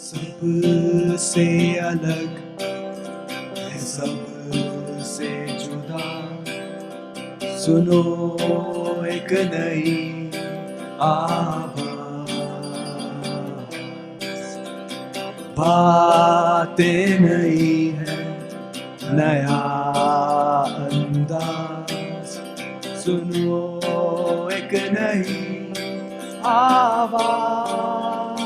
सबसे अलग है सबसे जुदा सुनो एक नई आवाज बातें नई है नया अंदाज सुनो एक नई आवाज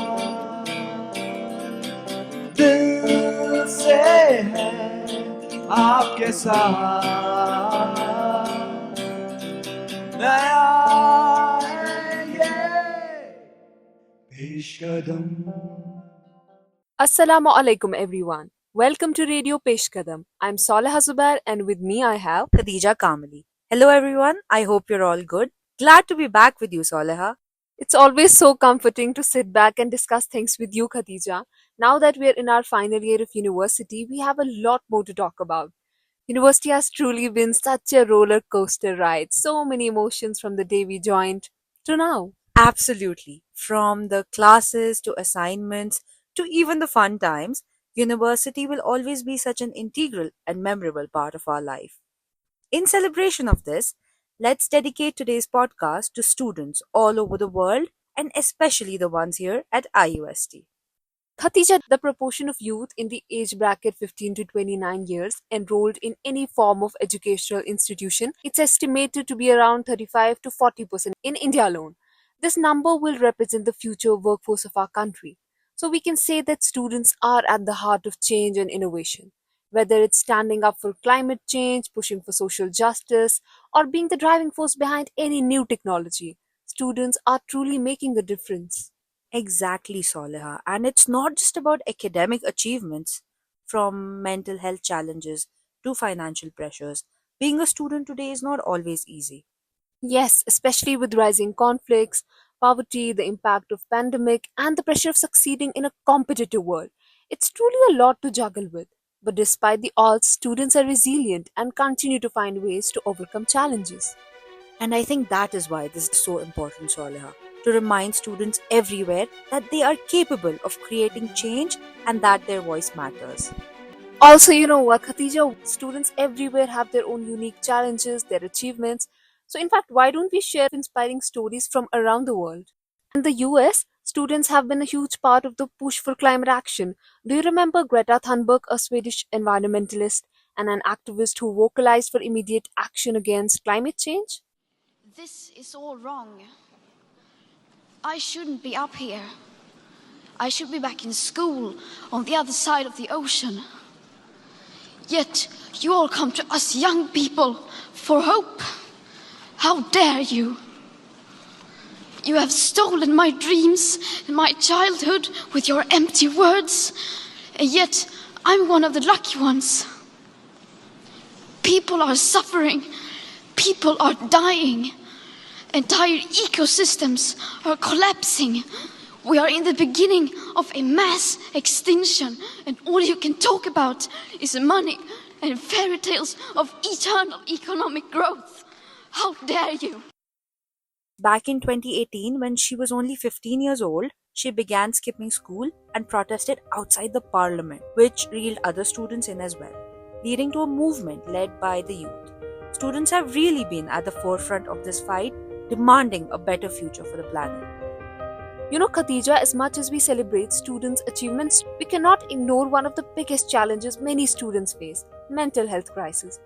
दिल से है आपके साथ नया है ये पेशकदम Assalamu alaikum everyone. Welcome to Radio Peshkadam. I'm Saleh Zubair and with me I have Khadija Kamali. Hello everyone, I hope you're all good. Glad to be back with you, Soleha. It's always so comforting to sit back and discuss things with you, Khadija. Now that we're in our final year of university, we have a lot more to talk about. University has truly been such a roller coaster ride. So many emotions from the day we joined to now. Absolutely. From the classes to assignments to even the fun times, university will always be such an integral and memorable part of our life. In celebration of this, let's dedicate today's podcast to students all over the world and especially the ones here at IUST. Khatija, the proportion of youth in the age bracket 15 to 29 years enrolled in any form of educational institution, it's estimated to be around 35 to 40% in India alone. This number will represent the future workforce of our country. So we can say that students are at the heart of change and innovation. Whether it's standing up for climate change, pushing for social justice, or being the driving force behind any new technology, students are truly making a difference. Exactly, Soleha. And it's not just about academic achievements, from mental health challenges to financial pressures. Being a student today is not always easy. Yes, especially with rising conflicts, poverty, the impact of pandemic, and the pressure of succeeding in a competitive world. It's truly a lot to juggle with. But despite the odds, students are resilient and continue to find ways to overcome challenges. And I think that is why this is so important, Soleha, to remind students everywhere that they are capable of creating change and that their voice matters. Also, you know what, Khatija, students everywhere have their own unique challenges, their achievements. So, in fact, why don't we share inspiring stories from around the world? In the US, students have been a huge part of the push for climate action. Do you remember Greta Thunberg, a Swedish environmentalist and an activist who vocalized for immediate action against climate change? This is all wrong. I shouldn't be up here. I should be back in school on the other side of the ocean. Yet you all come to us young people for hope. How dare you? You have stolen my dreams and my childhood with your empty words, and yet I'm one of the lucky ones. People are suffering. People are dying. Entire ecosystems are collapsing. We are in the beginning of a mass extinction, and all you can talk about is money and fairy tales of eternal economic growth. How dare you? Back in 2018, when she was only 15 years old, she began skipping school and protested outside the parliament, which reeled other students in as well, leading to a movement led by the youth. Students have really been at the forefront of this fight, demanding a better future for the planet. You know, Khadija, as much as we celebrate students' achievements, we cannot ignore one of the biggest challenges many students face: mental health crisis.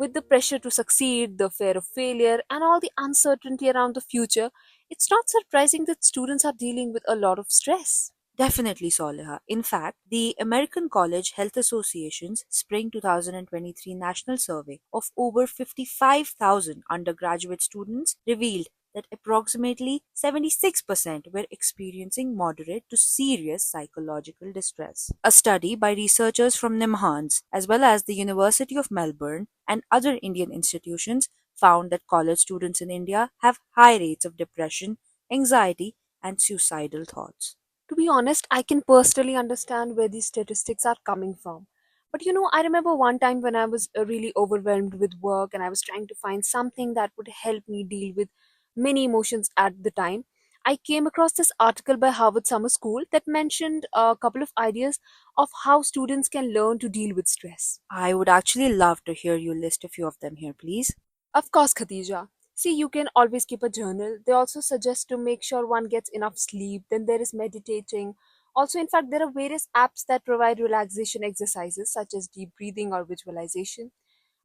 With the pressure to succeed, the fear of failure, and all the uncertainty around the future, it's not surprising that students are dealing with a lot of stress. Definitely, Soleha. In fact, the American College Health Association's Spring 2023 National Survey of over 55,000 undergraduate students revealed that approximately 76% were experiencing moderate to serious psychological distress. A study by researchers from NIMHANS as well as the University of Melbourne and other Indian institutions found that college students in India have high rates of depression, anxiety, and suicidal thoughts. To be honest, I can personally understand where these statistics are coming from. But you know, I remember one time when I was really overwhelmed with work and I was trying to find something that would help me deal with many emotions at the time. I came across this article by Harvard Summer School that mentioned a couple of ideas of how students can learn to deal with stress. I would actually love to hear you list a few of them here, please. Of course, Khadija. See, you can always keep a journal. They also suggest to make sure one gets enough sleep. Then there is meditating. Also, in fact, there are various apps that provide relaxation exercises such as deep breathing or visualization.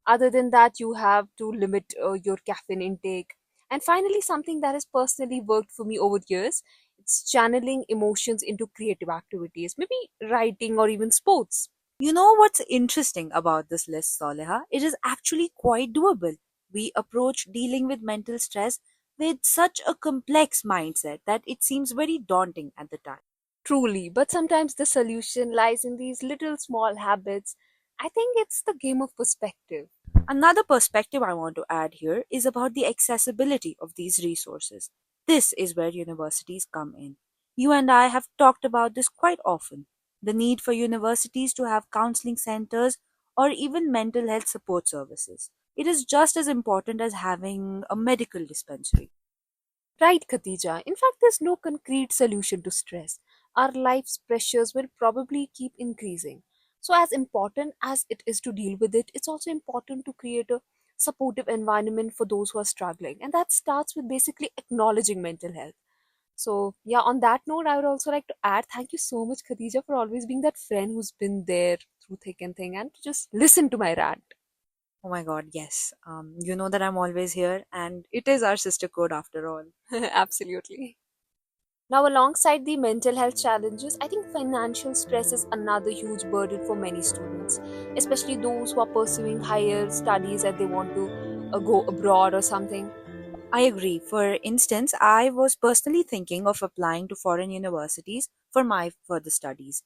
Other than that, you have to limit your caffeine intake. And finally, something that has personally worked for me over years, it's channeling emotions into creative activities, maybe writing or even sports. You know what's interesting about this list, Soleha? It is actually quite doable. We approach dealing with mental stress with such a complex mindset that it seems very daunting at the time. Truly, but sometimes the solution lies in these little small habits. I think it's the game of perspective. Another perspective I want to add here is about the accessibility of these resources. This is where universities come in. You and I have talked about this quite often. The need for universities to have counseling centers or even mental health support services. It is just as important as having a medical dispensary. Right, Khatija. In fact, there's no concrete solution to stress. Our life's pressures will probably keep increasing. So, as important as it is to deal with it, it's also important to create a supportive environment for those who are struggling. And that starts with basically acknowledging mental health. So, yeah, on that note, I would also like to add thank you so much, Khadija, for always being that friend who's been there through thick and thin and to just listen to my rant. Oh my god, yes. You know that I'm always here, and it is our sister code after all. Absolutely. Now, alongside the mental health challenges, I think financial stress is another huge burden for many students, especially those who are pursuing higher studies and they want to go abroad or something. I agree. For instance, I was personally thinking of applying to foreign universities for my further studies.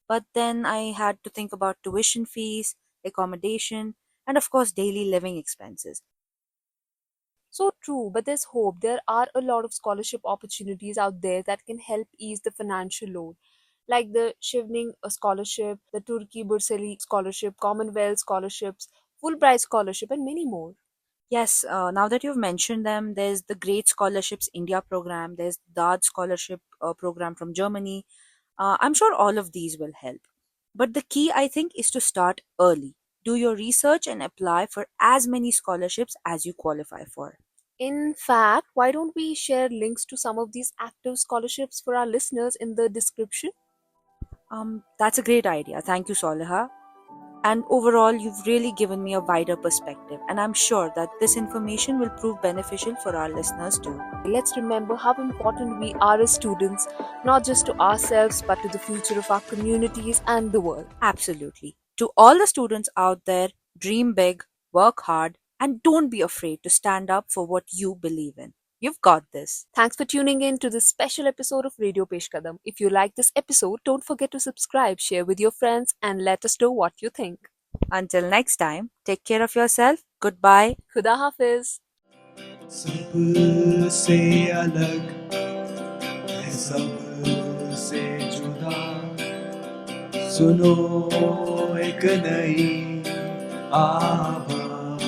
But then I had to think about tuition fees, accommodation, and of course, daily living expenses. So true, but there's hope. There are a lot of scholarship opportunities out there that can help ease the financial load, like the Shivning Scholarship, the Turkey Bursary Scholarship, Commonwealth Scholarships, Fulbright Scholarship, and many more. Yes, now that you've mentioned them, there's the Great Scholarships India program, there's DAD Scholarship program from Germany. I'm sure all of these will help. But the key, I think, is to start early. Do your research and apply for as many scholarships as you qualify for. In fact, why don't we share links to some of these active scholarships for our listeners in the description? That's a great idea. Thank you, Soliha. And overall, you've really given me a wider perspective, and I'm sure that this information will prove beneficial for our listeners too. Let's remember how important we are as students, not just to ourselves, but to the future of our communities and the world. Absolutely. To all the students out there, dream big, work hard, and don't be afraid to stand up for what you believe in. You've got this. Thanks for tuning in to this special episode of Radio Peshkadam. If you like this episode, don't forget to subscribe, share with your friends, and let us know what you think. Until next time, take care of yourself. Goodbye. Khuda Hafiz. सबसे अलग है सबसे जुदा सुनो एक नई आवाज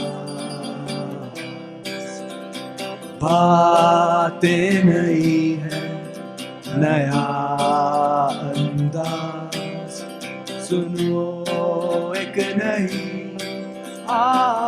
बातें नई है नया अंदाज सुनो एक नई आवाज